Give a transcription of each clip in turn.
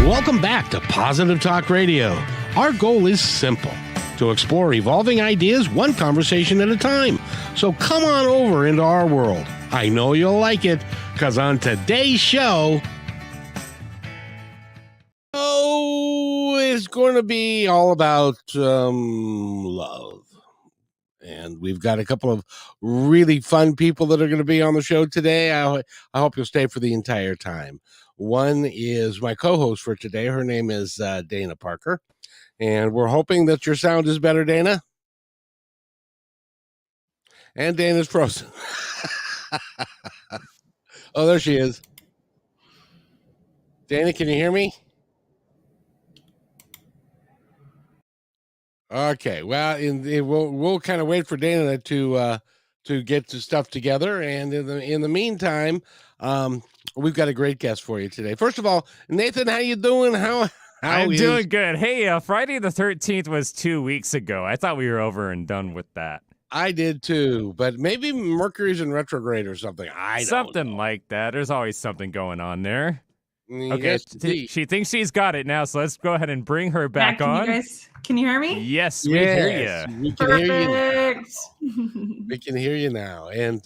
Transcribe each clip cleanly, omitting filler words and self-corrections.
Welcome back to Positive Talk Radio. Our goal is simple, to explore evolving ideas one conversation at a time. So come on over into our world. I know you'll like it, because on today's show, it's going to be all about love. And we've got a couple of really fun people that are going to be on the show today. I hope you'll stay for the entire time. One is my co-host for today. Her name is Dana Parker. And we're hoping that your sound is better, Dana. And Dana's frozen. Oh, there she is. Dana, can you hear me? Okay, well, we'll kind of wait for Dana to get the stuff together, and in the meantime, we've got a great guest for you today. First of all, Nathan, how you doing? I'm doing good. Hey, Friday the 13th was 2 weeks ago. I thought we were over and done with that. I did too, but maybe Mercury's in retrograde or something. Something like that. There's always something going on there. Okay, Yes, she thinks she's got it now, so let's go ahead and bring her back on. Can you hear me? Yes, we hear you. We can hear you. We can hear you now. And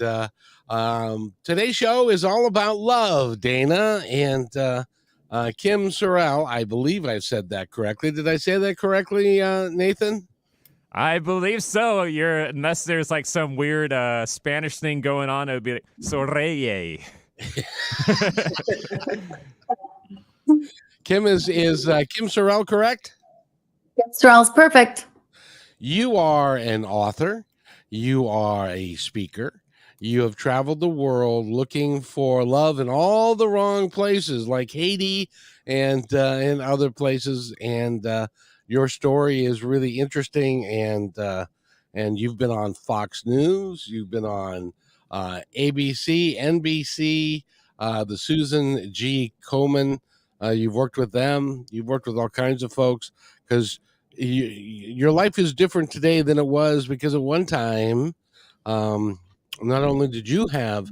today's show is all about love, Dana, and Kim Sorrelle. I believe I said that correctly. Did I say that correctly, Nathan? I believe so. Unless there's like some weird Spanish thing going on, it would be like Sorrelle. Kim is Kim Sorrelle correct? Sorrelle's perfect. You are an author. You are a speaker. You have traveled the world looking for love in all the wrong places, like Haiti and in other places. And your story is really interesting. And you've been on Fox News. You've been on ABC, NBC, the Susan G. Komen. You've worked with them. You've worked with all kinds of folks, because your life is different today than it was, because at one time, not only did you have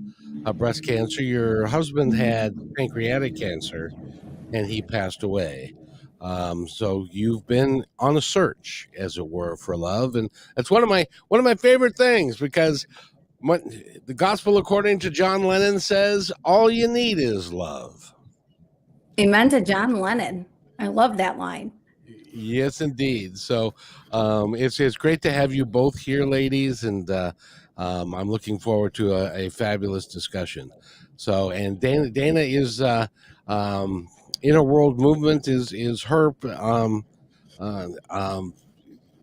breast cancer, your husband had pancreatic cancer, and he passed away. So you've been on a search, as it were, for love, and that's one of my favorite things, because the gospel according to John Lennon says, all you need is love. Amen to John Lennon. I love that line. Yes, indeed. So it's great to have you both here, ladies, and I'm looking forward to a fabulous discussion. So, and Dana is Inner World Movement is her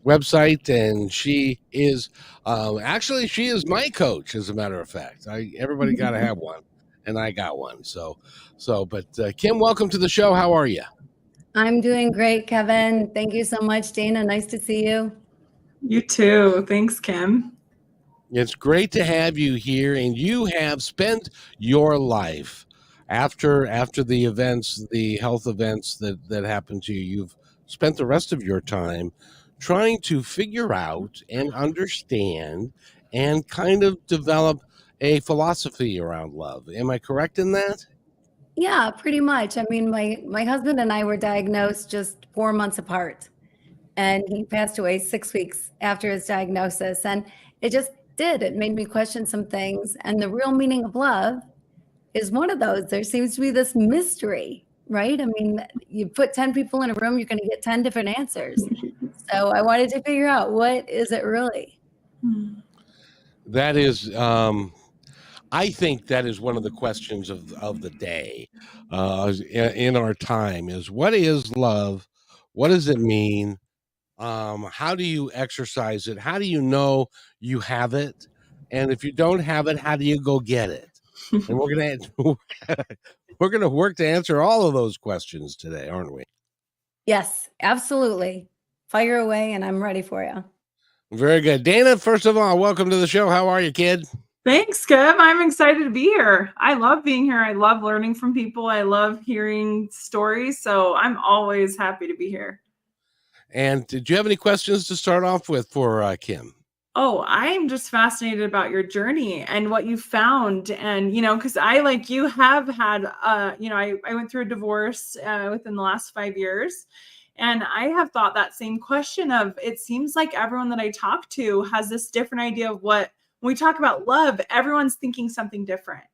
website, and she is actually she is my coach, as a matter of fact. Everybody got to have one, and I got one. But Kim, welcome to the show. How are you? I'm doing great, Kevin. Thank you so much, Dana. Nice to see you. You too. Thanks, Kim. It's great to have you here, and you have spent your life after the events, the health events that happened to you. You've spent the rest of your time trying to figure out and understand and kind of develop a philosophy around love. Am I correct in that? Yeah, pretty much. I mean, my husband and I were diagnosed just 4 months apart, and he passed away 6 weeks after his diagnosis. And it just did. It made me question some things. And the real meaning of love is one of those. There seems to be this mystery, right? I mean, you put 10 people in a room, you're going to get 10 different answers. So I wanted to figure out, what is it really? That is, I think that is one of the questions of the day in our time, is what is love? What does it mean? How do you exercise it? How do you know you have it? And if you don't have it, how do you go get it? And we're gonna work to answer all of those questions today, aren't we? Yes, absolutely. Fire away, and I'm ready for you. Very good. Dana, first of all, welcome to the show. How are you, kid? Thanks, Kev. I'm excited to be here. I love being here. I love learning from people. I love hearing stories. So I'm always happy to be here. And did you have any questions to start off with for Kim? Oh, I'm just fascinated about your journey and what you found. And, because I, like you, have had, I went through a divorce within the last 5 years. And I have thought that same question of, it seems like everyone that I talk to has this different idea of what, when we talk about love, everyone's thinking something different.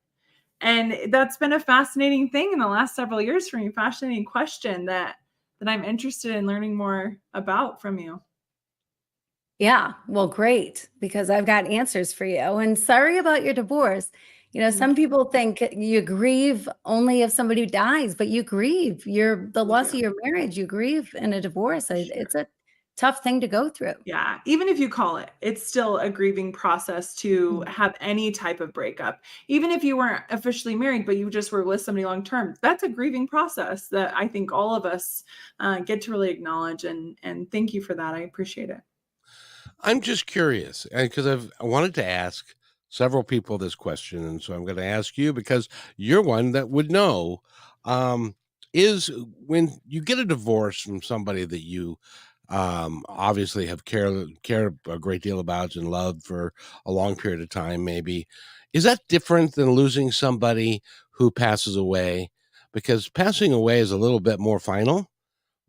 And that's been a fascinating thing in the last several years for me, fascinating question that I'm interested in learning more about from you. Yeah, well, great, because I've got answers for you. And sorry about your divorce. Some people think you grieve only if somebody dies, but you grieve the loss of your marriage. You grieve in a divorce. It's a tough thing to go through. Yeah, even if you call it's still a grieving process to have any type of breakup. Even if you weren't officially married, but you just were with somebody long term, that's a grieving process that I think all of us get to really acknowledge. And thank you for that. I appreciate it. I'm just curious because I wanted to ask several people this question, and so I'm going to ask you because you're one that would know. Is when you get a divorce from somebody that you obviously have cared a great deal about and loved for a long period of time, maybe, is that different than losing somebody who passes away? Because passing away is a little bit more final,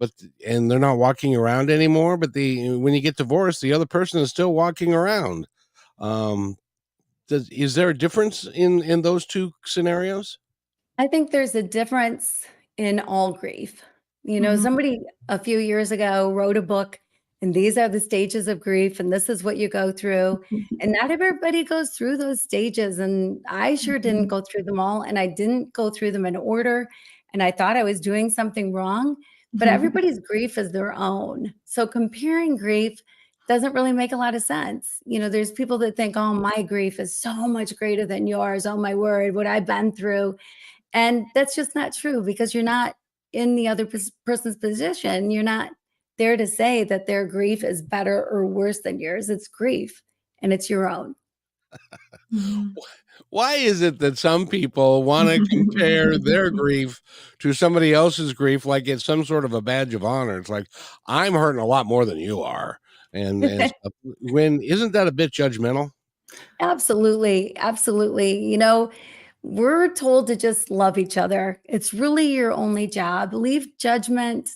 but and they're not walking around anymore, but when you get divorced, the other person is still walking around. um is there a difference in those two scenarios? I think there's a difference in all grief. Mhm. Somebody a few years ago wrote a book, and these are the stages of grief, and this is what you go through. And not everybody goes through those stages. And I sure didn't go through them all, and I didn't go through them in order. And I thought I was doing something wrong, but everybody's grief is their own. So comparing grief doesn't really make a lot of sense. There's people that think, oh, my grief is so much greater than yours. Oh, my word, what I've been through. And that's just not true because you're not in the other person's position. You're not there to say that their grief is better or worse than yours. It's grief and it's your own. Mhm. Why is it that some people want to compare their grief to somebody else's grief like it's some sort of a badge of honor? It's like, I'm hurting a lot more than you are, and stuff. When isn't that a bit judgmental? Absolutely. Absolutely. We're told to just love each other. It's really your only job. Leave judgment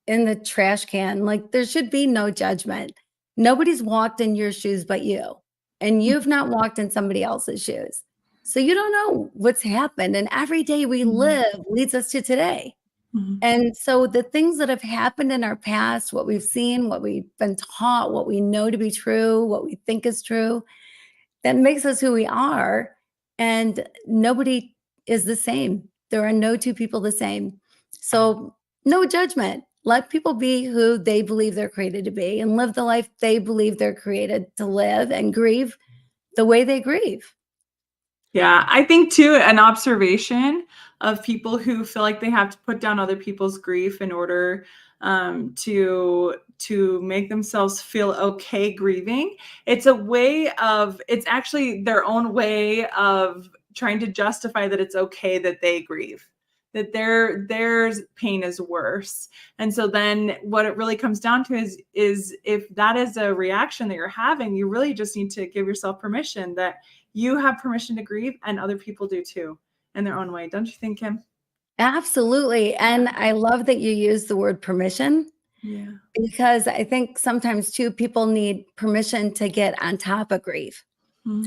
in the trash can. Like there should be no judgment. Nobody's walked in your shoes but you, and you've not walked in somebody else's shoes. So you don't know what's happened. And every day we live leads us to today. Mhm. And so the things that have happened in our past, what we've seen, what we've been taught, what we know to be true, what we think is true, that makes us who we are. And nobody is the same. There are no two people the same. So, no judgment. Let people be who they believe they're created to be and live the life they believe they're created to live and grieve the way they grieve. Yeah, I think too, an observation of people who feel like they have to put down other people's grief in order to make themselves feel okay grieving. It's actually their own way of trying to justify that it's okay that they grieve, that their pain is worse. And so then what it really comes down to is if that is a reaction that you're having, you really just need to give yourself permission that you have permission to grieve and other people do too in their own way. Don't you think, Kim? Absolutely. And I love that you use the word permission Yeah. because I think sometimes too people need permission to get on top of grief.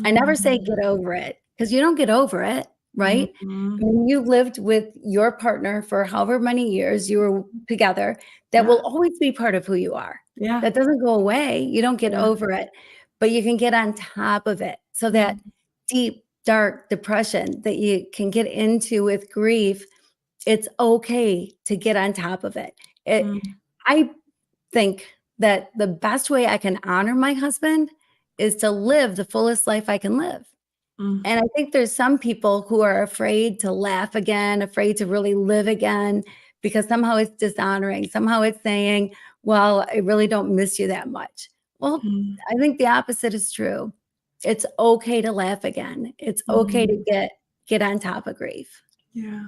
I never say Mhm. get over it because you don't get over it, right? I Mhm. mean, you lived with your partner for however many years you were together. That Yeah. will always be part of who you are. Yeah. That doesn't go away. You don't get Yeah. over it, but you can get on top of it. So that Mhm. deep, dark depression that you can get into with grief, it's okay to get on top of it. Mhm. I think that the best way I can honor my husband is to live the fullest life I can live. Mhm. And I think there's some people who are afraid to laugh again, afraid to really live again, because somehow it's dishonoring. Somehow it's saying, well, I really don't miss you that much. Well, Mhm. I think the opposite is true. It's okay to laugh again. It's okay to Mhm. get on top of grief. Yeah.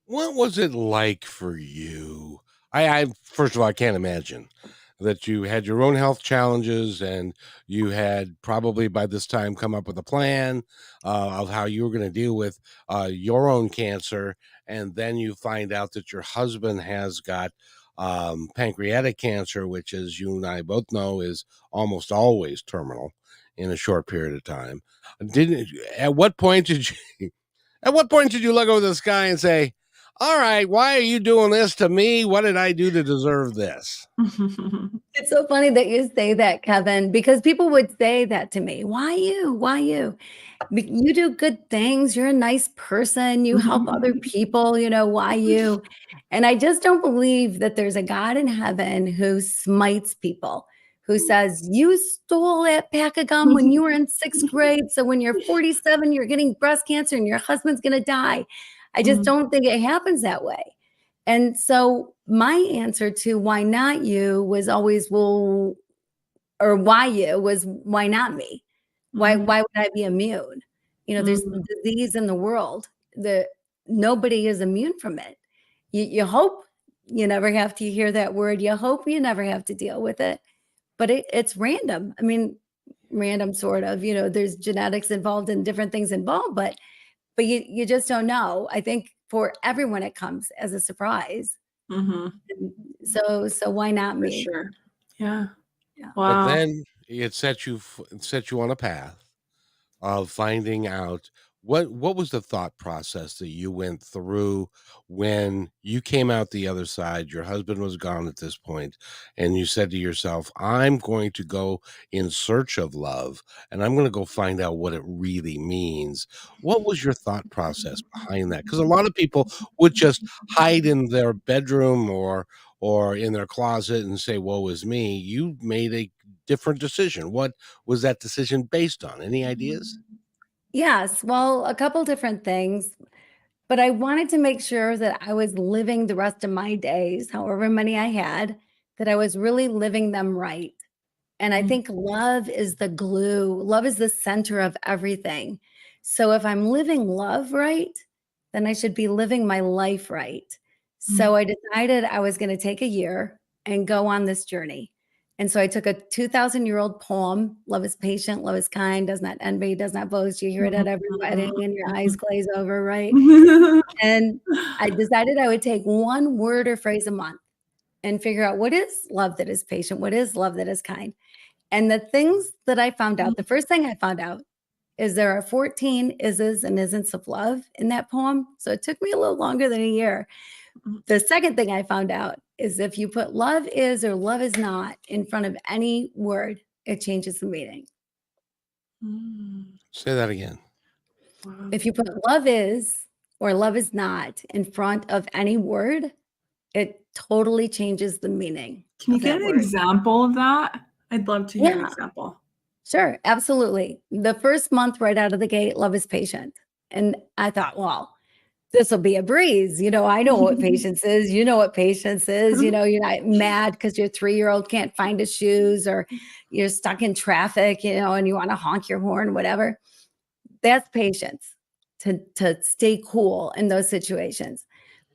What was it like for you? I first of all, I can't imagine. that you had your own health challenges, and you had probably by this time come up with a plan of how you were going to deal with your own cancer. And then you find out that your husband has got pancreatic cancer, which, as you and I both know, is almost always terminal in a short period of time. Didn't at what point did you at what point did you look over the sky and say, all right, why are you doing this to me? What did I do to deserve this? It's so funny that you say that, Kevin, because people would say that to me. Why you? Why you? You do good things. You're a nice person. You help other people. Why you? And I just don't believe that there's a God in heaven who smites people, who says, you stole that pack of gum when you were in 6th grade. So when you're 47, you're getting breast cancer and your husband's going to die. I just don't think it happens that way. And so my answer to why not you was always, well, or why you was, why not me? Why would I be immune? There's disease in the world. Nobody is immune from it. You hope you never have to hear that word. You hope you never have to deal with it. But it's random. I mean, random sort of, there's genetics involved and different things involved, but you just don't know. I think for everyone it comes as a surprise. So why not For me? sure. Yeah. Yeah. But Wow. then it set you on a path of finding out what was the thought process that you went through when you came out the other side. Your husband was gone at this point, and you said to yourself, I'm going to go in search of love, and I'm going to go find out what it really means. What was your thought process behind that? Because a lot of people would just hide in their bedroom or in their closet and say, woe is me. You made a different decision. What was that decision based on? Any ideas? Yes. Well, a couple different things, but I wanted to make sure that I was living the rest of my days, however many I had, that I was really living them right. And I think love is the glue. Love is the center of everything. So if I'm living love right, then I should be living my life right. So I decided I was going to take a year and go on this journey. And so I took a 2,000-year-old poem, love is patient, love is kind, does not envy, does not boast. You hear it at every wedding and your eyes glaze over, right? And I decided I would take one word or phrase a month and figure out what is love that is patient, what is love that is kind. And the things that I found out, the first thing I found out is there are 14 ises and isn't of love in that poem. So it took me a little longer than a year. The second thing I found out is if you put love is or love is not in front of any word, it changes the meaning. Say that again. If you put love is or love is not in front of any word, it totally changes the meaning. Can you of that get an word. example of that? I'd love to hear an Yeah. example. Sure, absolutely. The first month right out of the gate, love is patient. And I thought, well, this will be a breeze. I know what patience is. You know what patience is. You're not mad because your 3-year-old can't find his shoes or you're stuck in traffic, and you want to honk your horn, whatever. That's patience to stay cool in those situations.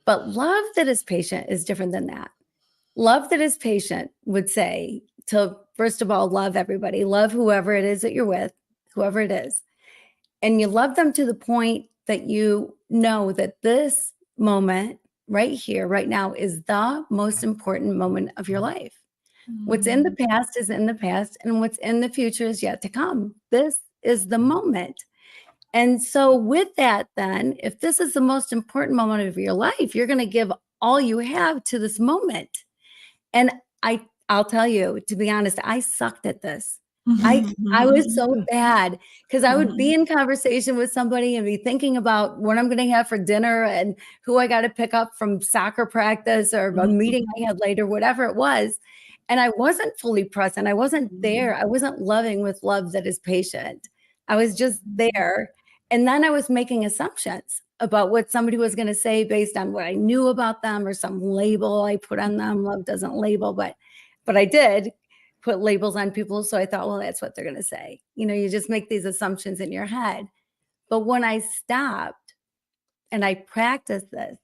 But love that is patient is different than that. Love that is patient would say to, first of all, love everybody, love whoever it is that you're with, whoever it is. And you love them to the point that you know that this moment right here, right now, is the most important moment of your life. What's in the past is in the past, and what's in the future is yet to come. This is the moment. And so with that, then, if this is the most important moment of your life, you're going to give all you have to this moment. And I'll tell you, to be honest, I sucked at this. I was so bad because I would be in conversation with somebody and be thinking about what I'm going to have for dinner and who I got to pick up from soccer practice or a meeting I had later, whatever it was. And I wasn't fully present. I wasn't there. I wasn't loving with love that is patient. I was just there. And then I was making assumptions about what somebody was going to say based on what I knew about them or some label I put on them. Love doesn't label, but I did put labels on people. So I thought, well, that's what they're going to say. You just make these assumptions in your head. But when I stopped and I practiced this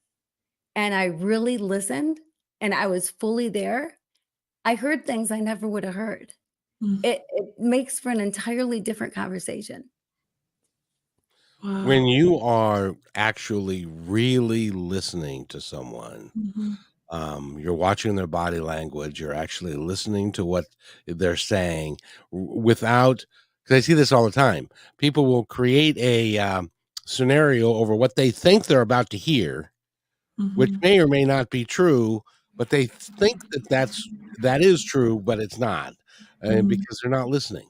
and I really listened and I was fully there, I heard things I never would have heard. Mm. It makes for an entirely different conversation. When Wow. you are actually really listening to someone, Mhm. you're watching their body language, you're actually listening to what they're saying without, because I see this all the time. People will create a scenario over what they think they're about to hear, which Mhm. may or may not be true, but they think that that is true, but it's not, Mhm. because they're not listening.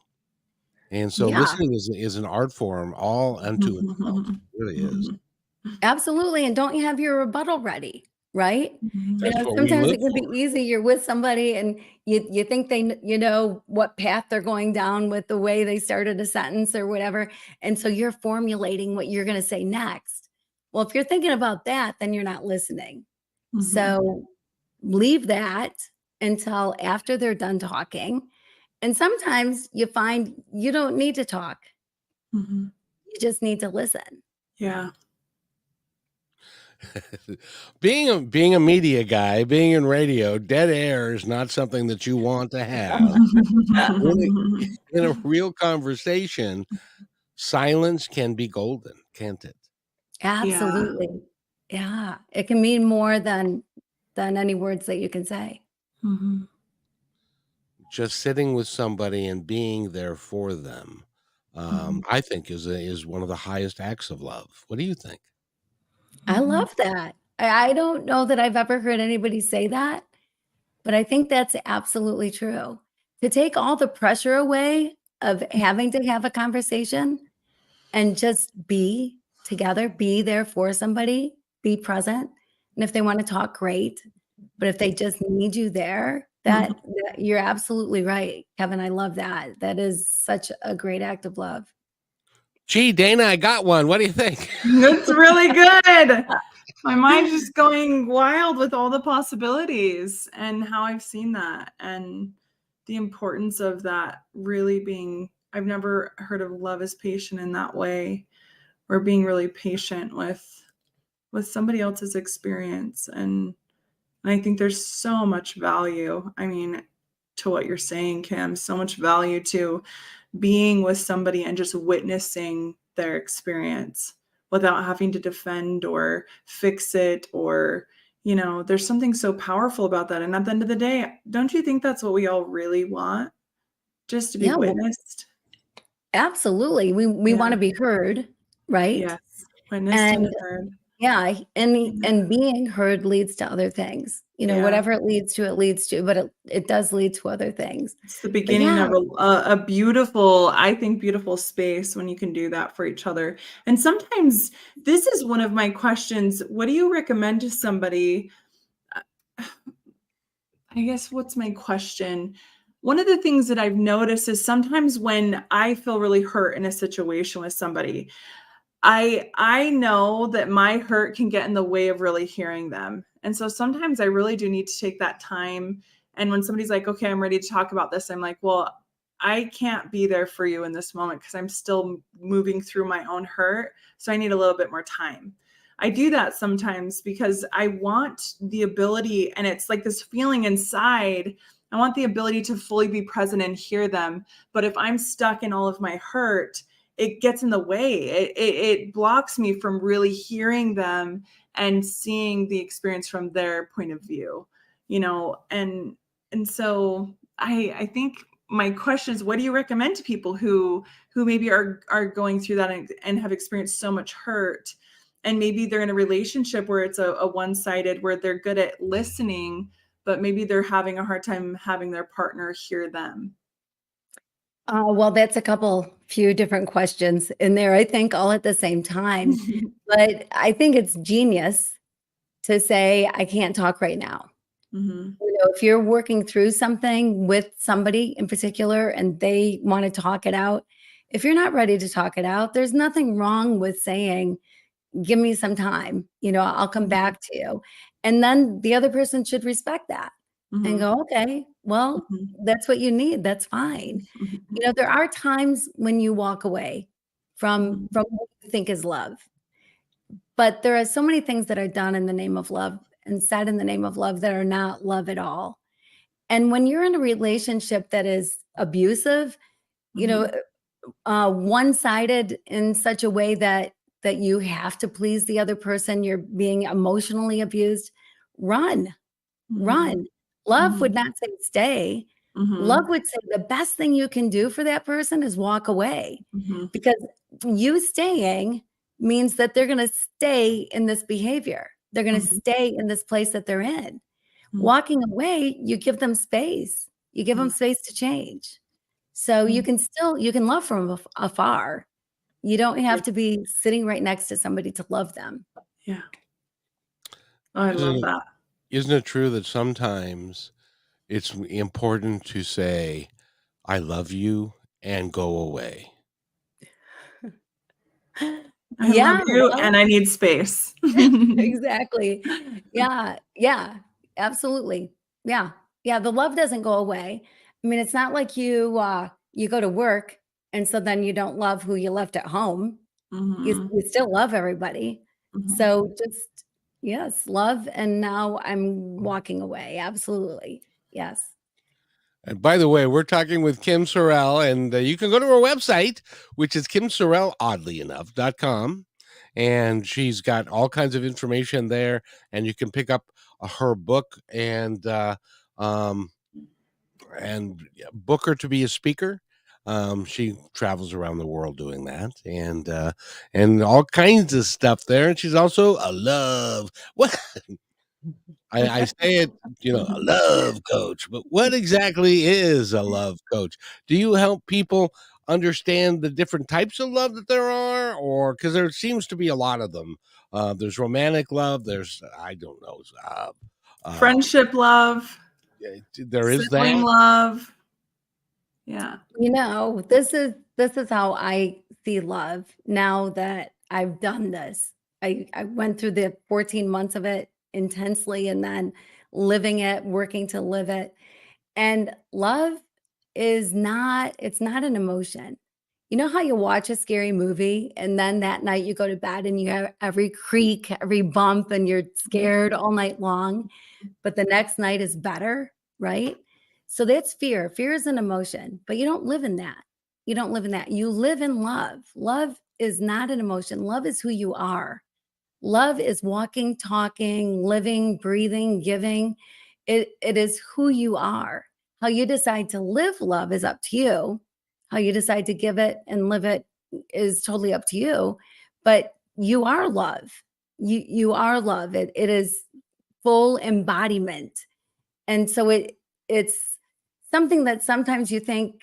And so Yeah, listening is an art form all unto itself. It really is. Mhm. absolutely. And don't you have your rebuttal ready, right? Mhm. That's what we Sometimes live it can be for. easy. You're with somebody and you think you know what path they're going down with the way they started a sentence or whatever. And so you're formulating what you're going to say next. Well, if you're thinking about that, then you're not listening. Mhm. So leave that until after they're done talking. And sometimes you find you don't need to talk. Mhm. You just need to listen. Yeah. Being a media guy, being in radio, dead air is not something that you want to have. In in a real conversation, silence can be golden, can't it? Yeah. Absolutely. Yeah. It can mean more than any words that you can say. Mhm. Just sitting with somebody and being there for them, Mhm. I think is one of the highest acts of love. What do you think? I Mhm. love that. I don't know that I've ever heard anybody say that, but I think that's absolutely true. To take all the pressure away of having to have a conversation and just be together, be there for somebody, be present. And if they want to talk, great. But if they just need you there, Mhm. that you're absolutely right, Kevin. I love that. That is such a great act of love. Gee, Dana, I got one. What do you think? That's really good. My mind's just going wild with all the possibilities and how I've seen that and the importance of that really being. I've never heard of love as patient in that way, or being really patient with somebody else's experience. And I think there's so much value. I mean, to what you're saying, Kim, so much value to being with somebody and just witnessing their experience without having to defend or fix it, or there's something so powerful about that. And at the end of the day, don't you think that's what we all really want, just to be Yeah, well, witnessed? absolutely. We Yeah. wanna be heard, right? Yes. Witnessed and And heard. yeah, and Yeah. being heard leads to other things. Yeah. Whatever it leads to, but it does lead to other things. It's the But beginning yeah, of a beautiful, I think, beautiful space when you can do that for each other. And sometimes this is one of my questions. What do you recommend to somebody? Uh, I guess what's my question? One of the things that I've noticed is sometimes when I feel really hurt in a situation with somebody, I know that my hurt can get in the way of really hearing them. And so sometimes I really do need to take that time. And when somebody's like, "Okay, I'm ready to talk about this," I'm like, "Well, I can't be there for you in this moment because I'm still moving through my own hurt. So I need a little bit more time." I do that sometimes because I want the ability, and it's like this feeling inside. I want the ability to fully be present and hear them. But if I'm stuck in all of my hurt, it gets in the way. It blocks me from really hearing them and seeing the experience from their point of view, and so I think my question is, what do you recommend to people who maybe are going through that and have experienced so much hurt, and maybe they're in a relationship where it's a one-sided, where they're good at listening, but maybe they're having a hard time having their partner hear them? well, that's a few different questions in there, I think, all at the same time. But I think it's genius to say, "I can't talk right now." Mhm. If you're working through something with somebody in particular and they wanna talk it out, if you're not ready to talk it out, there's nothing wrong with saying, "Give me some time, I'll come Mhm. back to you." And then the other person should respect that and Mhm. go, "Okay, well, Mhm. that's what you need, that's fine." Mhm. There are times when you walk away Mhm. from what you think is love, but there are so many things that are done in the name of love and said in the name of love that are not love at all. And when you're in a relationship that is abusive, you know, one-sided in such a way that you have to please the other person, you're being emotionally abused, run. Love would not say stay. Love would say the best thing you can do for that person is walk away, because you staying means that they're going to stay in this behavior. They're going to stay in this place that they're in. Walking away, you give them space. You give them space to change. So you can love from afar. You don't have to be sitting right next to somebody to love them. Yeah. Oh, I love that. Isn't it true that sometimes it's important to say, I love you and go away? I love you and I need space. Exactly. Yeah. Yeah. Absolutely. Yeah. Yeah. The love doesn't go away. I mean, it's not like you go to work and so then you don't love who you left at home. You still love everybody. So just, yes, love. And now I'm walking away. Absolutely. Yes. And by the way, we're talking with Kim Sorrelle, and you can go to her website, which is kimsorrelle.com. And she's got all kinds of information there, and you can pick up her book and book her to be a speaker. She travels around the world doing that, and all kinds of stuff there. And she's also a love. What? I say it, a love coach, but what exactly is a love coach? Do you help people understand the different types of love that there are, or because there seems to be a lot of them? There's romantic love. There's, I don't know, friendship love. There is sibling that love. Yeah. This is how I see love now that I've done this. I went through the 14 months of it intensely and then living it, working to live it. And love it's not an emotion. You know how you watch a scary movie and then that night you go to bed and you have every creak, every bump, and you're scared all night long, but the next night is better, right? So that's fear. Fear is an emotion, but you don't live in that. You don't live in that. You live in love. Love is not an emotion. Love is who you are. Love is walking, talking, living, breathing, giving. It is who you are. How you decide to live love is up to you. How you decide to give it and live it is totally up to you. But you are love. You are love. It is full embodiment. And so it's something that sometimes you think,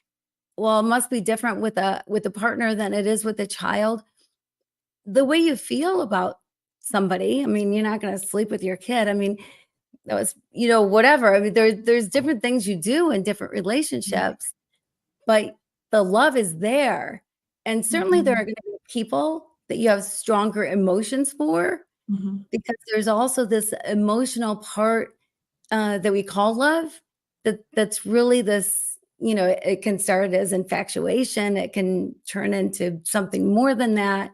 well, it must be different with a partner than it is with a child. The way you feel about somebody, I mean, you're not going to sleep with your kid. I mean, that was, whatever. I mean, there's different things you do in different relationships, but the love is there. And certainly there are going to be people that you have stronger emotions for, because there's also this emotional part that we call love that's really this, it can start as infatuation. It can turn into something more than that,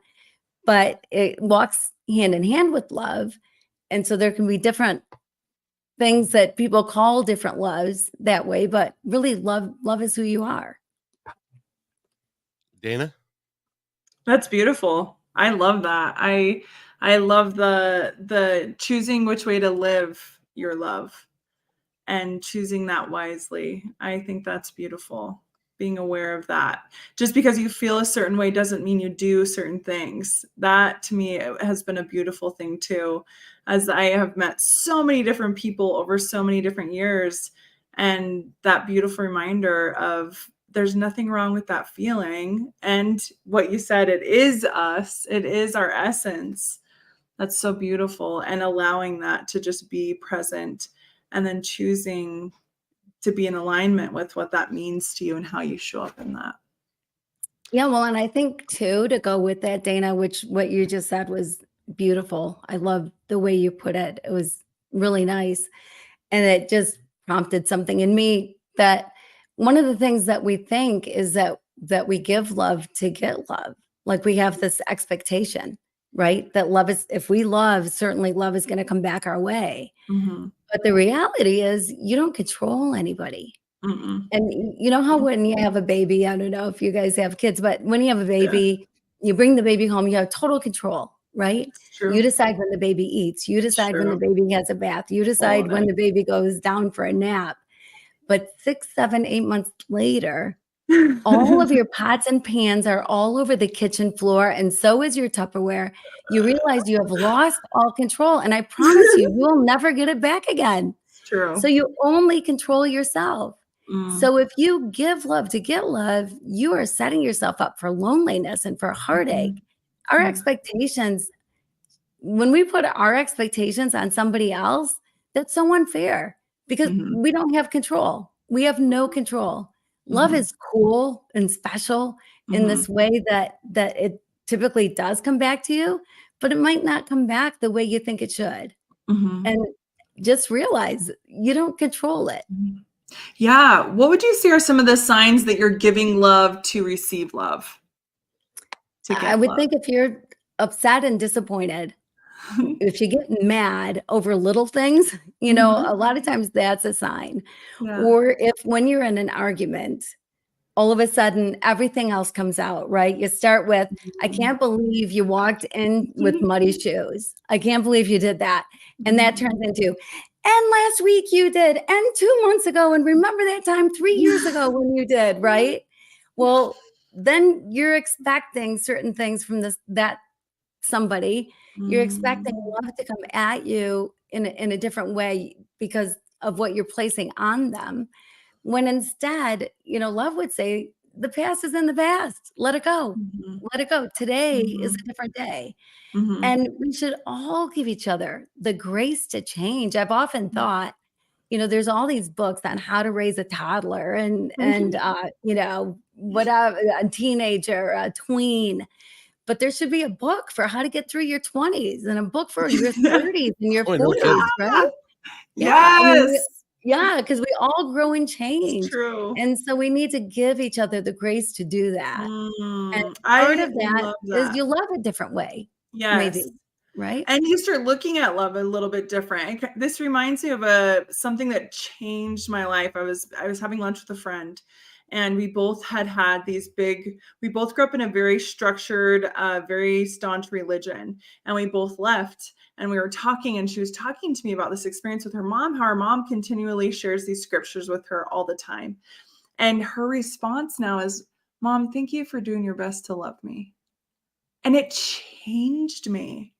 but it walks hand in hand with love. And so there can be different things that people call different loves that way, but really love is who you are. Dana? That's beautiful. I love that. I love the choosing which way to live your love and choosing that wisely. I think that's beautiful. Being aware of that. Just because you feel a certain way doesn't mean you do certain things. That to me has been a beautiful thing too, as I have met so many different people over so many different years. And that beautiful reminder of there's nothing wrong with that feeling. And what you said, it is us. It is our essence. That's so beautiful. And allowing that to just be present and then choosing to be in alignment with what that means to you and how you show up in that. Yeah, well, and I think too, to go with that, Dana, which what you just said was beautiful. I love the way you put it. It was really nice. And it just prompted something in me that one of the things that we think is that we give love to get love. Like we have this expectation, right? That love is, if we love, certainly love is going to come back our way. But the reality is you don't control anybody. Mm-mm. And you know how when you have a baby, I don't know if you guys have kids, but when you have a Yeah, baby, you bring the baby home, you have total control, right? it's You true. decide when the baby eats, you decide when the True. baby has a bath, you All decide of when it. the baby goes down for a nap. But 6, 7, 8 months later, all of your pots and pans are all over the kitchen floor, and so is your Tupperware. You realize you have lost all control, and I promise you, you will never get it back again. It's true. So you only control yourself. Mm. So if you give love to get love, you are setting yourself up for loneliness and for heartache. Our Yeah. expectations, when we put our expectations on somebody else, that's so unfair because Mhm. we don't have control. We have no control. Love Mhm. is cool and special in this way that it typically does come back to you, but it might not come back the way you think it should. Mhm. And just realize you don't control it. Mhm. Yeah. What would you say are some of the signs that you're giving love to receive love? To I get would love. think if you're upset and disappointed, if you get mad over little things, you know, Mhm. a lot of times that's a sign. Yeah. Or if when you're in an argument, all of a sudden everything else comes out, right? You start with, I can't believe you walked in with muddy shoes. I can't believe you did that. And that turns into, and last week you did, and 2 months ago, and remember that time 3 years ago when you did, right? Well, then you're expecting certain things from that somebody. You're expecting love to come at you in a different way because of what you're placing on them. When instead, you know, love would say, the past is in the past. Let it go. Mhm. Let it go. Today is Mhm. a different day. Mhm. And we should all give each other the grace to change. I've often thought, you know, there's all these books on how to raise a toddler and you know, whatever, a teenager, a tween. But there should be a book for how to get through your 20s and a book for your 30s and your Oh, no 40s, kidding. right? Yeah, I mean, Yes. yeah, because we all grow and It's change. true. And so we need to give each other the grace to do that. And part I of that love is that. you love a different way, Yes. maybe, right? And you start looking at love a little bit different. This reminds me of something that changed my life. I was having lunch with a friend, and we both had these big. We both grew up in a very structured, very staunch religion, and we both left. And we were talking, and she was talking to me about this experience with her mom. How her mom continually shares these scriptures with her all the time, and her response now is, "Mom, thank you for doing your best to love me." And it changed me.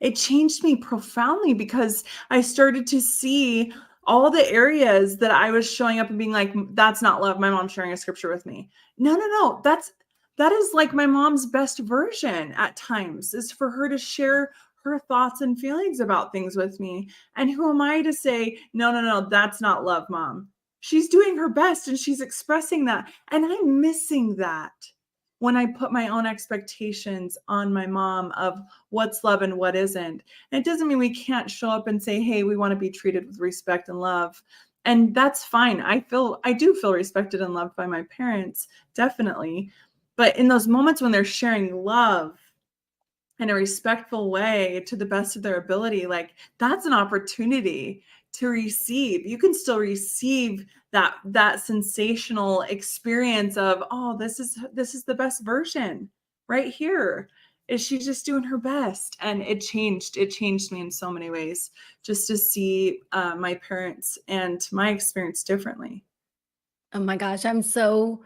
It changed me profoundly because I started to see all the areas that I was showing up and being like, that's not love. My mom's sharing a scripture with me. No, no, no. That is like my mom's best version at times, is for her to share her thoughts and feelings about things with me. And who am I to say, no, no, no, that's not love, Mom. She's doing her best and she's expressing that. And I'm missing that when I put my own expectations on my mom of what's love and what isn't. And it doesn't mean we can't show up and say, hey, we want to be treated with respect and love. And that's fine. I do feel respected and loved by my parents, definitely. But in those moments when they're sharing love in a respectful way to the best of their ability, like, that's an opportunity to receive. You can still receive that sensational experience of, oh, this is the best version right here. Is she just doing her best? And it changed me in so many ways, just to see my parents and my experience differently. Oh my gosh, I'm so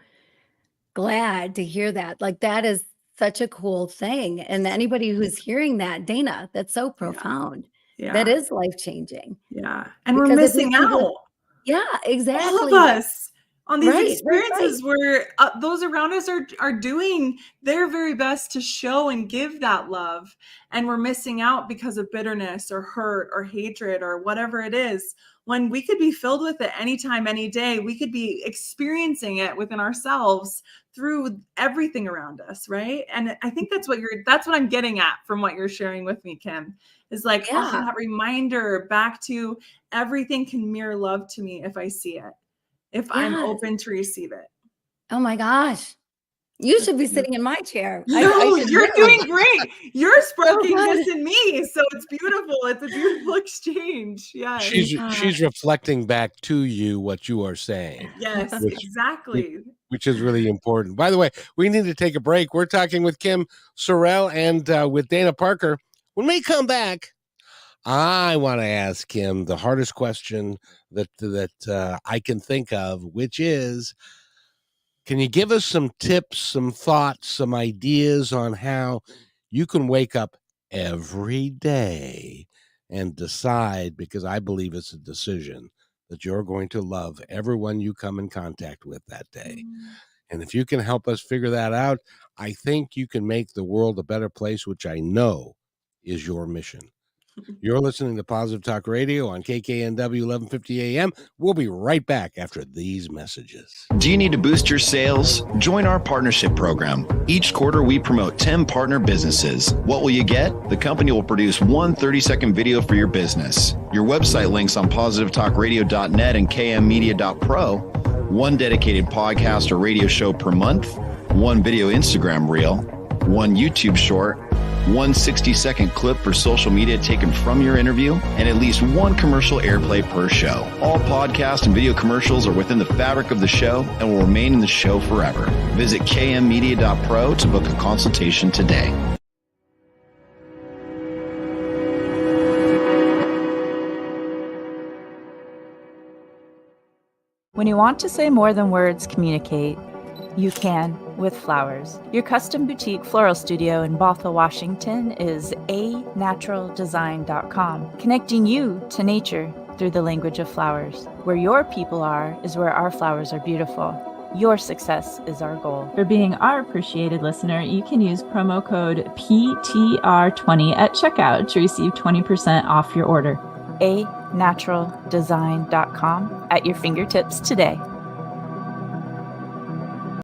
glad to hear that. Like, that is such a cool thing. And anybody who's hearing that, Dana, that's so Yeah, profound. That yeah, is life changing yeah. And we're because it missing becomes a, out, yeah, all of exactly. us, on these Right, right, right. experiences where those around us are doing their very best to show and give that love, and we're missing out because of bitterness or hurt or hatred or whatever it is, when we could be filled with it anytime, any day. We could be experiencing it within ourselves through everything around us, right? And I think that's what I'm getting at from what you're sharing with me, Kim, is like, oh, Yeah, that reminder back to everything can mirror love to me if I see it, if I'm yes. open to receive it. Oh my gosh. You should be sitting in my chair. No, should you're really- doing great. You're sparking good. this in me, so it's beautiful. It's a beautiful exchange. Yes. She's reflecting back to you what you are saying, Yes, which- exactly. which is really important. By the way, we need to take a break. We're talking with Kim Sorrelle and with Dana Parker. When we come back, I want to ask Kim the hardest question that I can think of, which is, can you give us some tips, some thoughts, some ideas on how you can wake up every day and decide, because I believe it's a decision, that you're going to love everyone you come in contact with that day. And if you can help us figure that out, I think you can make the world a better place, which I know is your mission. You're listening to Positive Talk Radio on KKNW 1150 AM. We'll be right back after these messages. Do you need to boost your sales? Join our partnership program. Each quarter, we promote 10 partner businesses. What will you get? The company will produce one 30-second video for your business. Your website links on positivetalkradio.net and kmmedia.pro. One dedicated podcast or radio show per month. One video Instagram reel. One YouTube short. One 60-second clip for social media taken from your interview, and at least one commercial airplay per show. All podcast and video commercials are within the fabric of the show and will remain in the show forever. Visit kmmedia.pro to book a consultation today. When you want to say more than words communicate, you can with flowers. Your custom boutique floral studio in Bothell, Washington is anaturaldesign.com, connecting you to nature through the language of flowers. Where your people are is where our flowers are beautiful. Your success is our goal. For being our appreciated listener, you can use promo code PTR20 at checkout to receive 20% off your order. anaturaldesign.com at your fingertips today.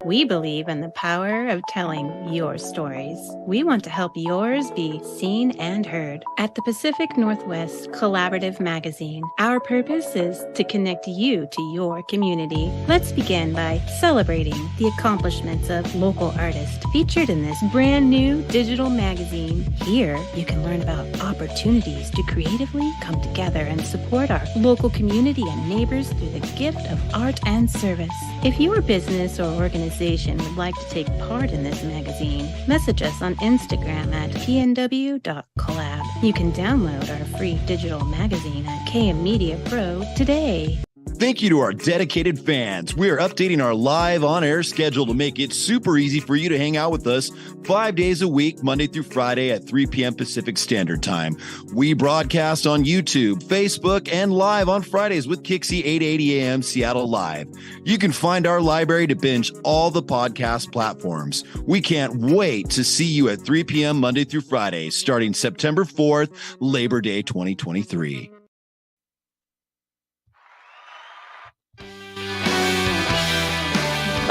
We believe in the power of telling your stories. We want to help yours be seen and heard. At the Pacific Northwest Collaborative Magazine, our purpose is to connect you to your community. Let's begin by celebrating the accomplishments of local artists featured in this brand new digital magazine. Here, you can learn about opportunities to creatively come together and support our local community and neighbors through the gift of art and service. If your business or organization would like to take part in this magazine, message us on Instagram at pnw.collab. You can download our free digital magazine at KM Media Pro today. Thank you to our dedicated fans. We are updating our live on-air schedule to make it super easy for you to hang out with us 5 days a week, Monday through Friday at 3 p.m. Pacific Standard Time. We broadcast on YouTube, Facebook, and live on Fridays with Kixie 8:80 a.m. Seattle Live. You can find our library to binge all the podcast platforms. We can't wait to see you at 3 p.m. Monday through Friday, starting September 4th, Labor Day 2023.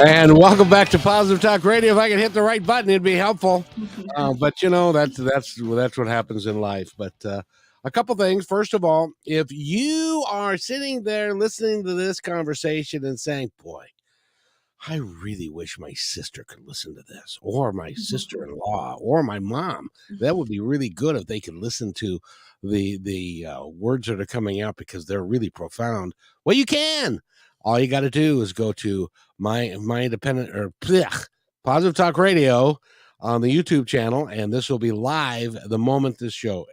And welcome back to Positive Talk Radio. If I could hit the right button, it'd be helpful. But you know, that's what happens in life. But a couple things. First of all, if you are sitting there listening to this conversation and saying, "Boy, I really wish my sister could listen to this, or my sister-in-law, or my mom. That would be really good if they could listen to the words that are coming out because they're really profound." Well, you can. All you got to do is go to my independent or Positive Talk Radio on the YouTube channel, and this will be live the moment this show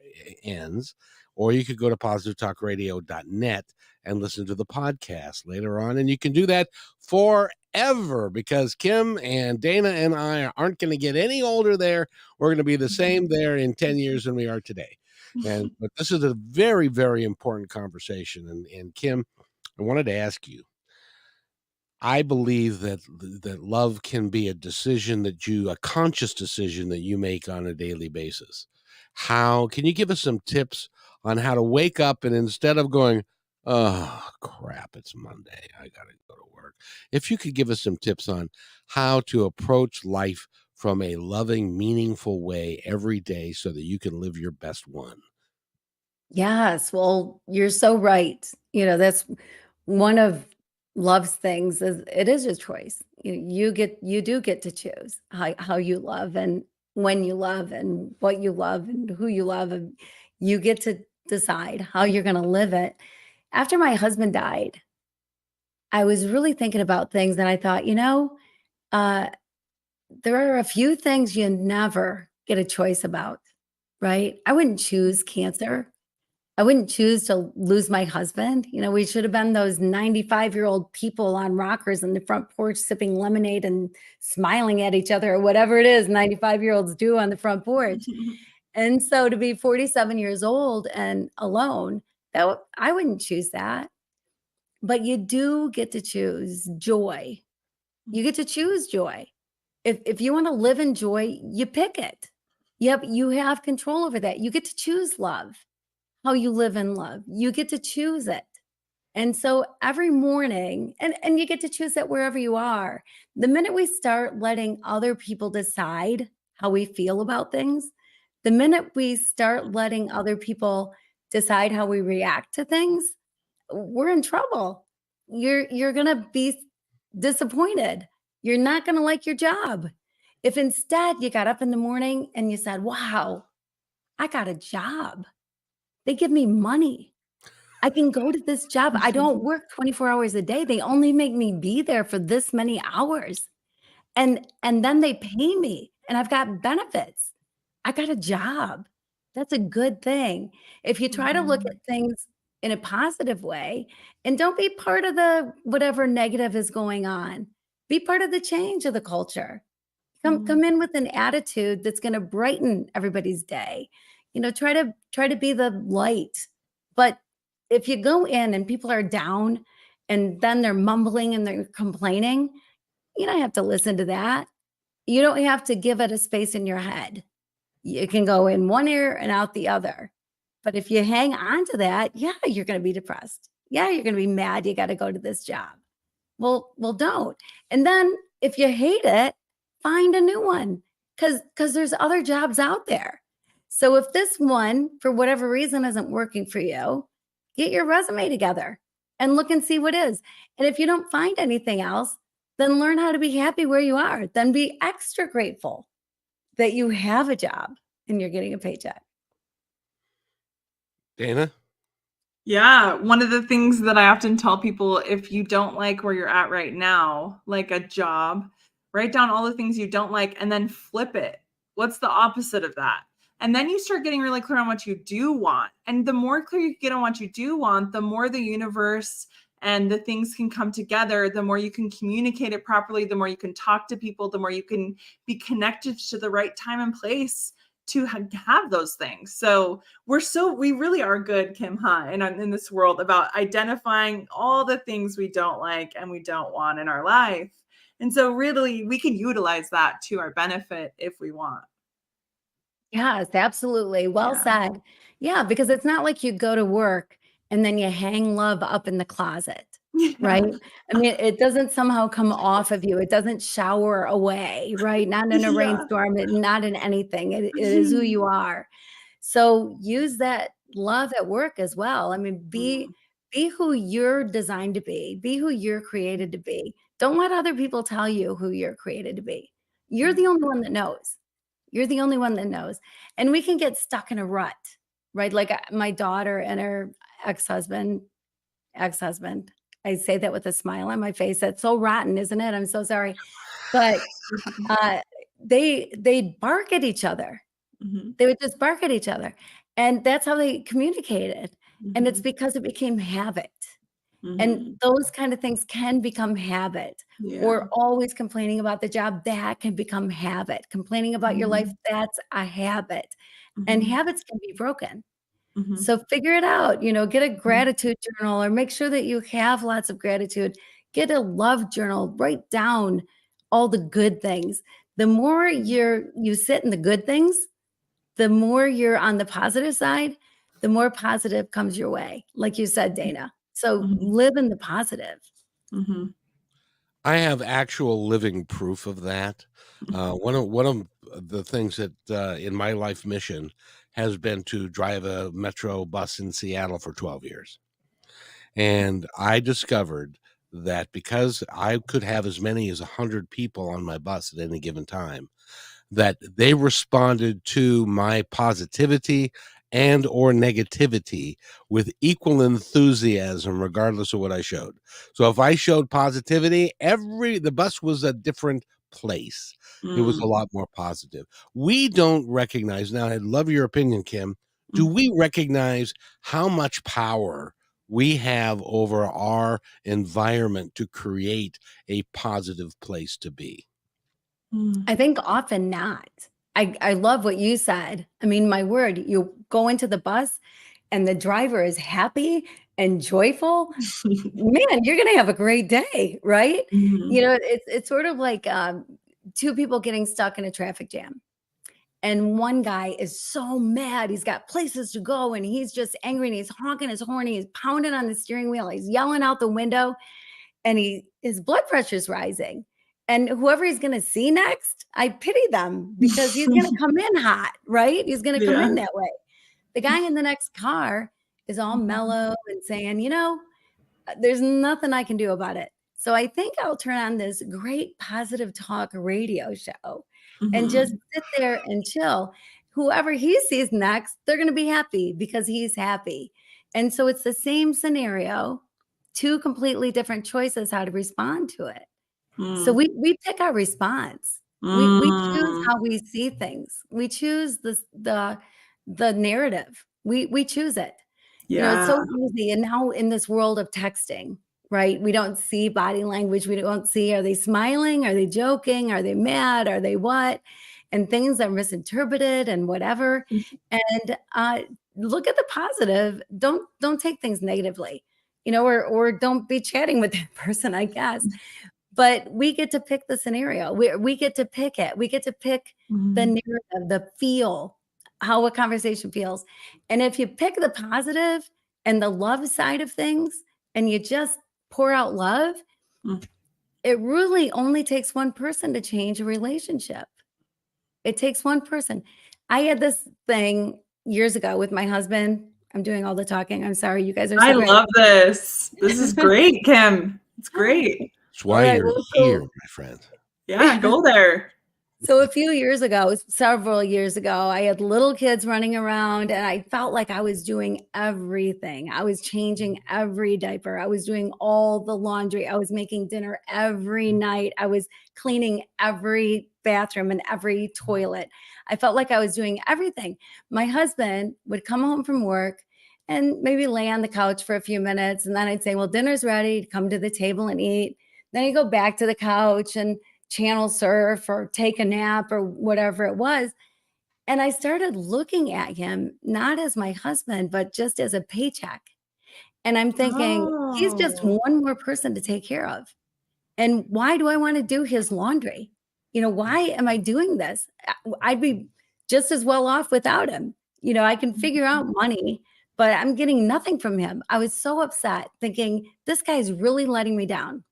ends. Or you could go to positivetalkradio.net and listen to the podcast later on, and you can do that forever because Kim and Dana and I aren't going to get any older there. We're going to be the same there in 10 years than we are today. But this is a very, very important conversation. And Kim, I wanted to ask you, I believe that love can be a conscious decision that you make on a daily basis. How can you give us some tips on how to wake up and instead of going, "Oh crap, it's Monday, I gotta go to work," if you could give us some tips on how to approach life from a loving, meaningful way every day so that you can live your best one? Yes, well, you're so right. That's one of love's things is it is a choice. you do get to choose how you love and when you love and what you love and who you love, and you get to decide how you're going to live it. After my husband died, I was really thinking about things, and I thought, uh, there are a few things you never get a choice about, right? I wouldn't choose cancer. I wouldn't choose to lose my husband. We should have been those 95-year-old people on rockers on the front porch sipping lemonade and smiling at each other, or whatever it is 95-year-olds do on the front porch. And so to be 47 years old and alone, I wouldn't choose that. But you do get to choose joy. You get to choose joy. If you want to live in joy, you pick it. Yep, you have control over that. You get to choose love, how you live in love. You get to choose it. And so every morning, and you get to choose that wherever you are. The minute we start letting other people decide how we feel about things, the minute we start letting other people decide how we react to things, we're in trouble. You're going to be disappointed. You're not going to like your job. If instead you got up in the morning and you said, wow, I got a job. They give me money. I can go to this job. I don't work 24 hours a day. They only make me be there for this many hours. And then they pay me and I've got benefits. I got a job. That's a good thing. If you try to look at things in a positive way and don't be part of the whatever negative is going on, be part of the change of the culture. Come in with an attitude that's going to brighten everybody's day. Try to be the light. But if you go in and people are down and then they're mumbling and they're complaining, you don't have to listen to that. You don't have to give it a space in your head. You can go in one ear and out the other. But if you hang on to that, yeah, you're going to be depressed. Yeah, you're going to be mad you got to go to this job. Well, don't. And then if you hate it, find a new one because there's other jobs out there. So if this one, for whatever reason, isn't working for you, get your resume together and look and see what is. And if you don't find anything else, then learn how to be happy where you are. Then be extra grateful that you have a job and you're getting a paycheck. Dana? Yeah, one of the things that I often tell people, if you don't like where you're at right now, like a job, write down all the things you don't like and then flip it. What's the opposite of that? And then you start getting really clear on what you do want. And the more clear you get on what you do want, the more the universe and the things can come together, the more you can communicate it properly, the more you can talk to people, the more you can be connected to the right time and place to have those things. So we really are good, Kim, in this world about identifying all the things we don't like and we don't want in our life. And so really we can utilize that to our benefit if we want. Yes, absolutely. Well said. Yeah, because it's not like you go to work and then you hang love up in the closet, right? I mean, it doesn't somehow come off of you. It doesn't shower away, right? Not in a rainstorm, not in anything. It is who you are. So use that love at work as well. I mean, be who you're designed to be. Be who you're created to be. Don't let other people tell you who you're created to be. You're the only one that knows. You're the only one that knows. And we can get stuck in a rut, right? Like my daughter and her ex-husband, I say that with a smile on my face. That's so rotten, isn't it? I'm so sorry. But they bark at each other. They would just bark at each other. And that's how they communicated. And it's because it became habit. And those kind of things can become habit. Or always complaining about the job, that can become habit. Complaining about your life, that's a habit. And habits can be broken. So figure it out, get a gratitude journal or make sure that you have lots of gratitude. Get a love journal, write down all the good things. The more you sit in the good things, the more you're on the positive side, the more positive comes your way. Like you said, Dana. So live in the positive. I have actual living proof of that. One of the things that in my life mission has been to drive a metro bus in Seattle for 12 years. And I discovered that because I could have as many as 100 people on my bus at any given time, that they responded to my positivity and or negativity with equal enthusiasm regardless of what I showed. So if I showed positivity, the bus was a different place. It was a lot more positive. We don't recognize, now I'd love your opinion, Kim. Do we recognize how much power we have over our environment to create a positive place to be? I think often not. I love what you said. I mean, my word, you go into the bus and the driver is happy and joyful. Man, you're going to have a great day, right? You know, it's sort of like two people getting stuck in a traffic jam. And one guy is so mad. He's got places to go and he's just angry and he's honking his horn. He's pounding on the steering wheel. He's yelling out the window and his blood pressure is rising. And whoever he's going to see next, I pity them because he's going to come in hot, right? He's going to come in that way. The guy in the next car is all mellow and saying, you know, there's nothing I can do about it. So I think I'll turn on this great positive talk radio show and just sit there and chill. Whoever he sees next, they're going to be happy because he's happy. And so it's the same scenario, two completely different choices how to respond to it. So we pick our response. We choose how we see things. We choose the narrative. We choose it. You know, it's so easy. And now in this world of texting, right? We don't see body language. We don't see, are they smiling? Are they joking? Are they mad? Are they what? And things are misinterpreted and whatever. And look at the positive. Don't take things negatively, you know, or don't be chatting with that person, I guess. But we get to pick the scenario. We get to pick it. We get to pick the narrative, the feel, how a conversation feels. And if you pick the positive and the love side of things, and you just pour out love, it really only takes one person to change a relationship. It takes one person. I had this thing years ago with my husband. I'm doing all the talking. I'm sorry. You guys are so great. Love this. This is great, Kim. It's great. That's why you're here, my friend. Yeah, go there. So a few years ago, several years ago, I had little kids running around and I felt like I was doing everything. I was changing every diaper. I was doing all the laundry. I was making dinner every night. I was cleaning every bathroom and every toilet. I felt like I was doing everything. My husband would come home from work and maybe lay on the couch for a few minutes. And then I'd say, well, dinner's ready. He'd come to the table and eat. Then he'd go back to the couch and channel surf or take a nap or whatever it was. And I started looking at him, not as my husband, but just as a paycheck. And I'm thinking, he's just one more person to take care of. And why do I want to do his laundry? You know, why am I doing this? I'd be just as well off without him. You know, I can figure out money, but I'm getting nothing from him. I was so upset thinking this guy's really letting me down.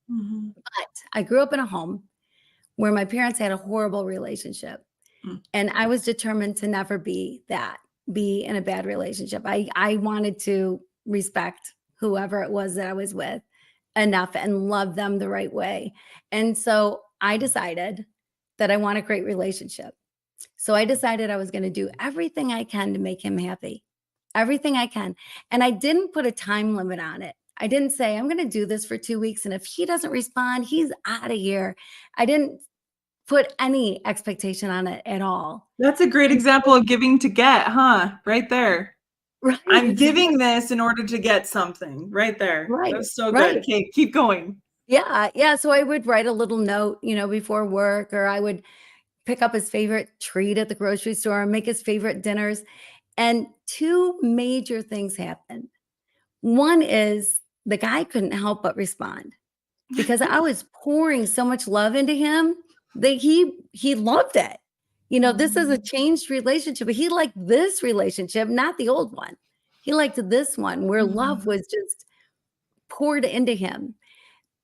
But I grew up in a home where my parents had a horrible relationship. And I was determined to never be in a bad relationship. I wanted to respect whoever it was that I was with enough and love them the right way. And so I decided that I want a great relationship. So I decided I was going to do everything I can to make him happy. Everything I can. And I didn't put a time limit on it. I didn't say, I'm going to do this for 2 weeks. And if he doesn't respond, he's out of here. I didn't put any expectation on it at all. That's a great example of giving to get, huh? Right there. Right. I'm giving this in order to get something right there. Right. That's so good. Okay, keep going. Yeah. Yeah. So I would write a little note, you know, before work, or I would pick up his favorite treat at the grocery store and make his favorite dinners. And two major things happened. One is the guy couldn't help but respond because I was pouring so much love into him that he loved it. You know, this is a changed relationship. He liked this relationship, not the old one. He liked this one where love was just poured into him.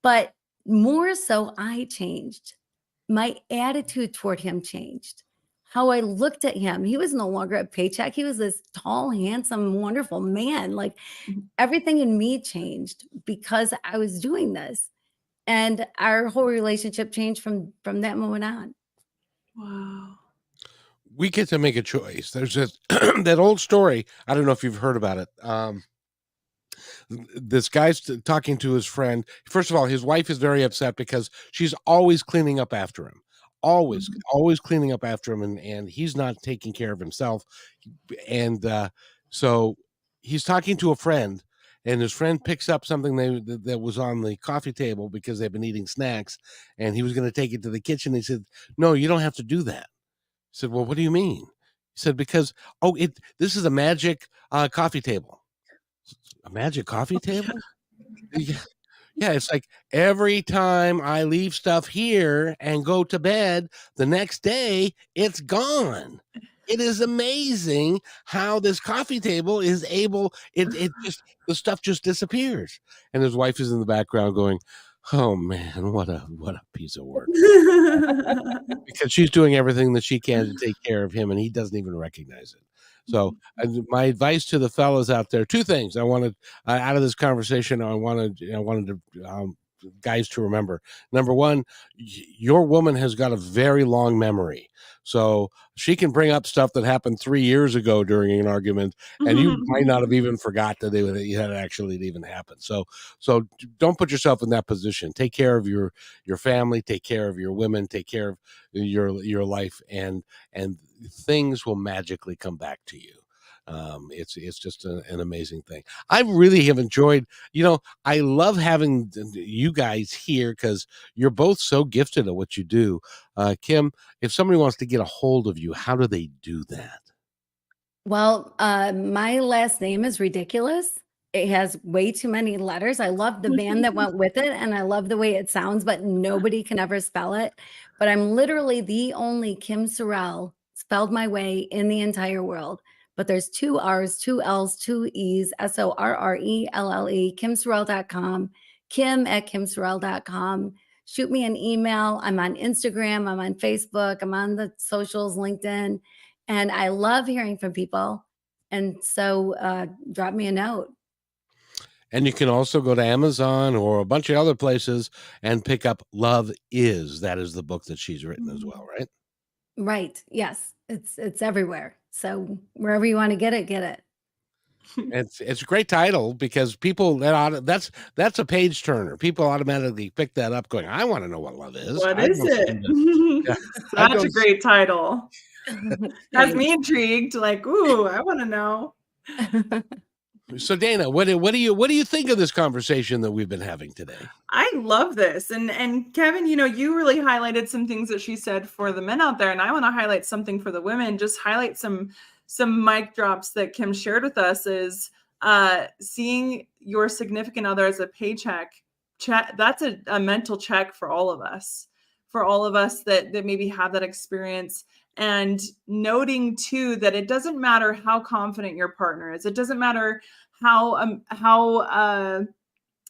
But more so, I changed. My attitude toward him changed. how I looked at him. He was no longer a paycheck. He was this tall, handsome, wonderful man. Like everything in me changed because I was doing this. And our whole relationship changed from that moment on. Wow. We get to make a choice. There's this that old story. I don't know if you've heard about it. This guy's talking to his friend. First of all, his wife is very upset because she's always cleaning up after him. Always cleaning up after him, and he's not taking care of himself. And so he's talking to a friend, and his friend picks up something that was on the coffee table because they've been eating snacks, and he was going to take it to the kitchen. He said, "No, you don't have to do that." He said, "Well, what do you mean?" He said, "Because this is a magic coffee table." A magic coffee table? Yeah, it's like every time I leave stuff here and go to bed, the next day it's gone. It is amazing how this coffee table is able, it just, the stuff just disappears. And his wife is in the background going, "Oh man, what a piece of work." Because she's doing everything that she can to take care of him, and he doesn't even recognize it. So my advice to the fellas out there, two things I wanted out of this conversation. I wanted to guys to remember. Number one, your woman has got a very long memory. So she can bring up stuff that happened 3 years ago during an argument, and you might not have even forgot that it had actually even happened. So don't put yourself in that position. Take care of your family, take care of your women, take care of your life, and things will magically come back to you. It's just an amazing thing. I really have enjoyed, I love having you guys here because you're both so gifted at what you do. Kim, if somebody wants to get a hold of you, how do they do that? Well, my last name is ridiculous. It has way too many letters. I love the band that went with it, and I love the way it sounds, but nobody can ever spell it. But I'm literally the only Kim Sorrelle spelled my way in the entire world. But there's 2 R's, 2 L's, 2 E's, SORRELLE, kimsorrelle.com, kim@kimsorrelle.com. Shoot me an email. I'm on Instagram. I'm on Facebook. I'm on the socials, LinkedIn. And I love hearing from people. And so drop me a note. And you can also go to Amazon or a bunch of other places and pick up Love Is. That is the book that she's written as well, right? Right. Yes. It's everywhere. So wherever you want to get it, get it. It's a great title because people that's a page turner. People automatically pick that up going, "I want to know what love is." What is it? Yeah. Such a great title. Has me intrigued. Like, ooh, I want to know. So Dana, what do you think of this conversation that we've been having today? I love this. And Kevin, you really highlighted some things that she said for the men out there. And I want to highlight something for the women, just highlight some mic drops that Kim shared with us is seeing your significant other as a paycheck. That's a mental check for all of us that maybe have that experience. And noting too that it doesn't matter how confident your partner is. It doesn't matter how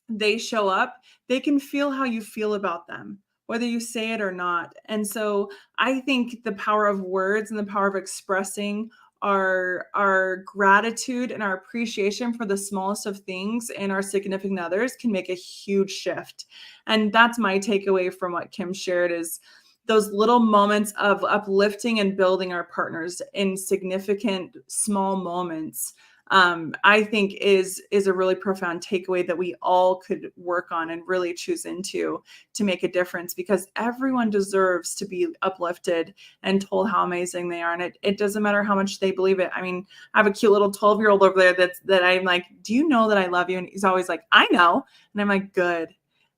they show up. They can feel how you feel about them, whether you say it or not. And so I think the power of words and the power of expressing our gratitude and our appreciation for the smallest of things in our significant others can make a huge shift. And that's my takeaway from what Kim shared is those little moments of uplifting and building our partners in significant small moments. I think is a really profound takeaway that we all could work on and really choose into to make a difference, because everyone deserves to be uplifted and told how amazing they are. And it doesn't matter how much they believe it. I mean, I have a cute little 12-year-old over there that I'm like, "Do you know that I love you?" And he's always like, "I know." And I'm like, "Good."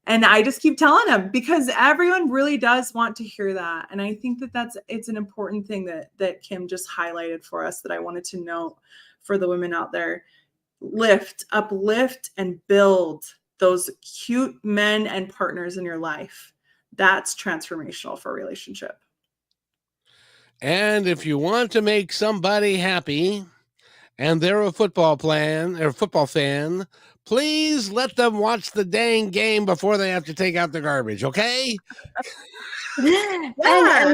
And I just keep telling him because everyone really does want to hear that. And I think it's an important thing that Kim just highlighted for us that I wanted to note for the women out there. Uplift, and build those cute men and partners in your life. That's transformational for a relationship. And if you want to make somebody happy and they're a football fan, please let them watch the dang game before they have to take out the garbage, okay? And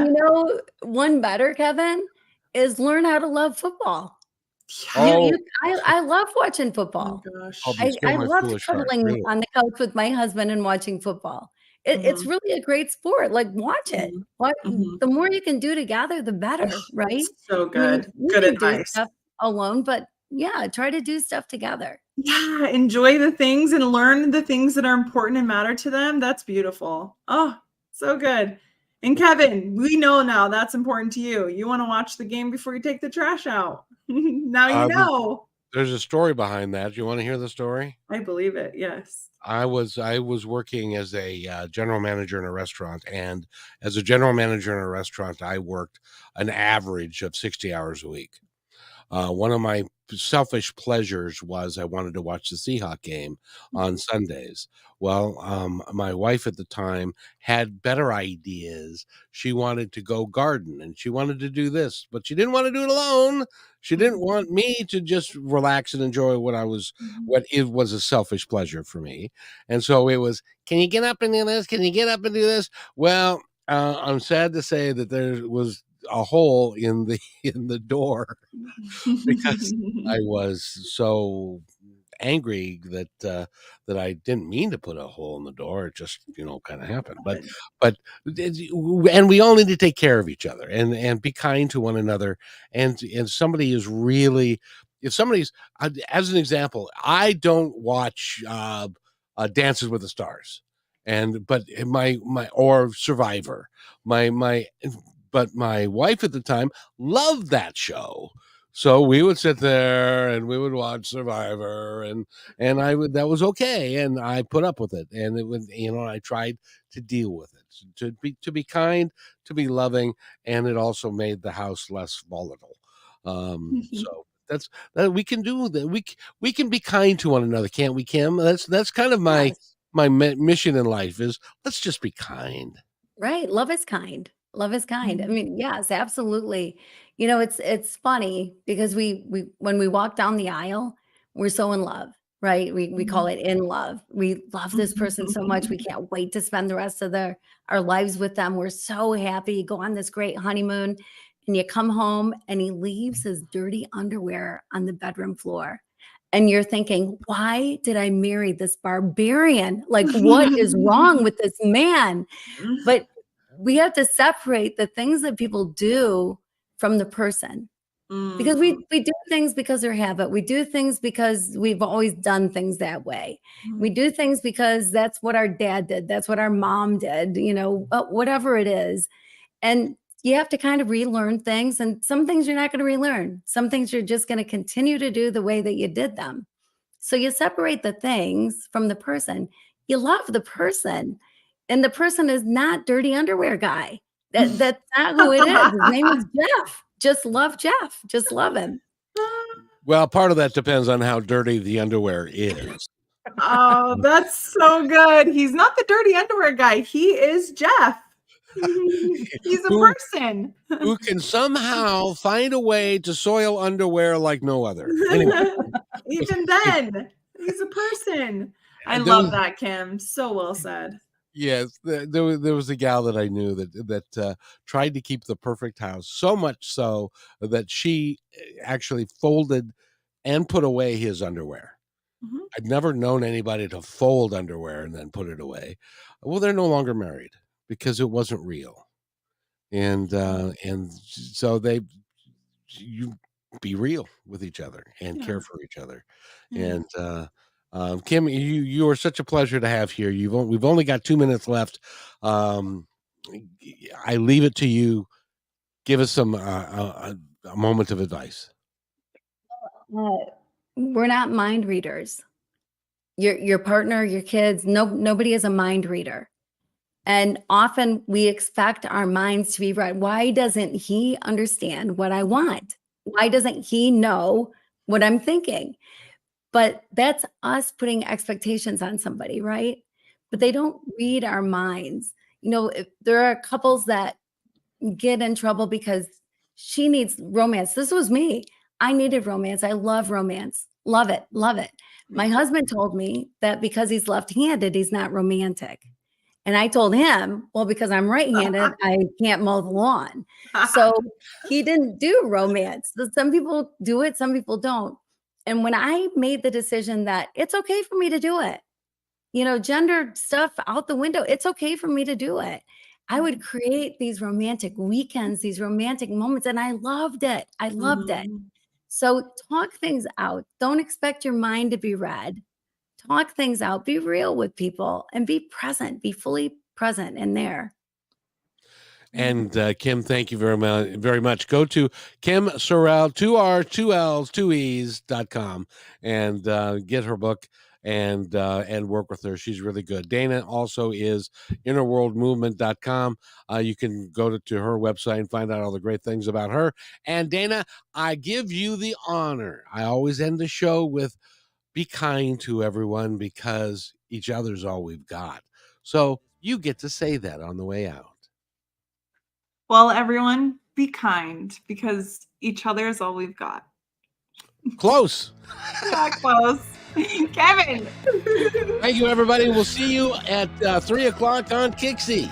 you know, one better, Kevin, is learn how to love football. Oh, I love watching Oh football. gosh. oh, be still I my love foolish heart. cuddling Really. on the couch with my husband and watching football. It's Mhm. really a great sport. Like, watch it. Mhm. What Mhm. the more you can do together, the Oh, better, right? so I mean, good. you Good can do advice. stuff alone, but yeah, try to do stuff together. Yeah, enjoy the things and learn the things that are important and matter to them. That's beautiful. Oh, so good. And Kevin, we know now that's important to you. You want to watch the game before you take the trash out. Now you Um, know. there's a story behind that. You want to hear the story? I believe it. Yes. I was working as a general manager in a restaurant, and as a general manager in a restaurant, I worked an average of 60 hours a week. One of my selfish pleasures was I wanted to watch the Seahawk game on Sundays. Well, my wife at the time had better ideas. She wanted to go garden and she wanted to do this, but she didn't want to do it alone. She didn't want me to just relax and enjoy what it was a selfish pleasure for me. And so it was, can you get up and do this? Can you get up and do this? Well, I'm sad to say that there was a hole in the in the door because I was so angry that I didn't mean to put a hole in the door. It just, kind of happened. But and we all need to take care of each other and be kind to one another. And somebody is really, if somebody's, as an example, I don't watch Dances with the Stars, but my or Survivor, my but my wife at the time loved that show. So we would sit there and we would watch Survivor, and that was okay, and I put up with it, and it was, I tried to deal with it, to be kind, to be loving, and it also made the house less volatile. So that's that we can do that. We can be kind to one another, can't we, Kim? That's kind of Yes. my mission in life is, let's just be kind. Right. Love is kind. Love is kind. I Mhm. mean, yes, absolutely. You know, it's funny because we when we walk down the aisle, we're so in love, right? We call Mhm. it in love. We love this person so much. We can't wait to spend the rest of our lives with them. We're so happy. You go on this great honeymoon and you come home and he leaves his dirty underwear on the bedroom floor. And you're thinking, why did I marry this barbarian? Like, what is wrong with this man? But we have to separate the things that people do from the person, because Mm. we do things because they're habit. We do things because we've always done things that way. We do things because that's what our dad did. That's what our mom did, whatever it is. And you have to kind of relearn things. And some things you're not going to relearn. Some things you're just going to continue to do the way that you did them. So you separate the things from the person. You love the person. And the person is not dirty underwear guy. That's not who it is. His name is Jeff. Just love Jeff. Just love him. Well, part of that depends on how dirty the underwear is. Oh, that's so good. He's not the dirty underwear guy. He is Jeff. He's a Who person. who can somehow find a way to soil underwear like no other. Anyway, Even then, he's a person. I there love was, that, Kim. So well said. yes, there was a gal that I knew that tried to keep the perfect house, so much so that she actually folded and put away his underwear. Mhm. I'd never known anybody to fold underwear and then put it away. Well, they're no longer married because it wasn't real. And so you be real with each other and Yeah. care for each other. Yeah. And Kim, you are such a pleasure to have here. We've only got 2 minutes left. Um, I leave it to you. Give us a moment of advice. Uh, we're not mind readers. Your partner, your kids, nobody is a mind reader. And often we expect our minds to be right. Why doesn't he understand what I want? Why doesn't he know what I'm thinking? But that's us putting expectations on somebody, right? But they don't read our minds. If there are couples that get in trouble because she needs romance. This was me. I needed romance. I love romance. Love it. Love it. Me My too. husband told me that because he's left-handed, he's not romantic. And I told him, well, because I'm right-handed, I can't mow the lawn. So he didn't do romance. Some people do it, some people don't. And when I made the decision that it's okay for me to do it, gender stuff out the window, it's okay for me to do it. I would create these romantic weekends, these romantic moments, and I loved it. I loved it. So talk things out. Don't expect your mind to be read. Talk things out. Be real with people and be present. Be fully present in there. And Kim, thank you very much. Go to Kim Sorrelle, 2R, 2Ls, 2Es.com and get her book and work with her. She's really good. Dana also is innerworldmovement.com. You can go to her website and find out all the great things about her. And Dana, I give you the honor. I always end the show with be kind to everyone because each other's all we've got. So you get to say that on the way out. Well, everyone, be kind because each other is all we've got. Close. Yeah, close. Kevin. Thank you, everybody. We'll see you at 3 o'clock on Kixie.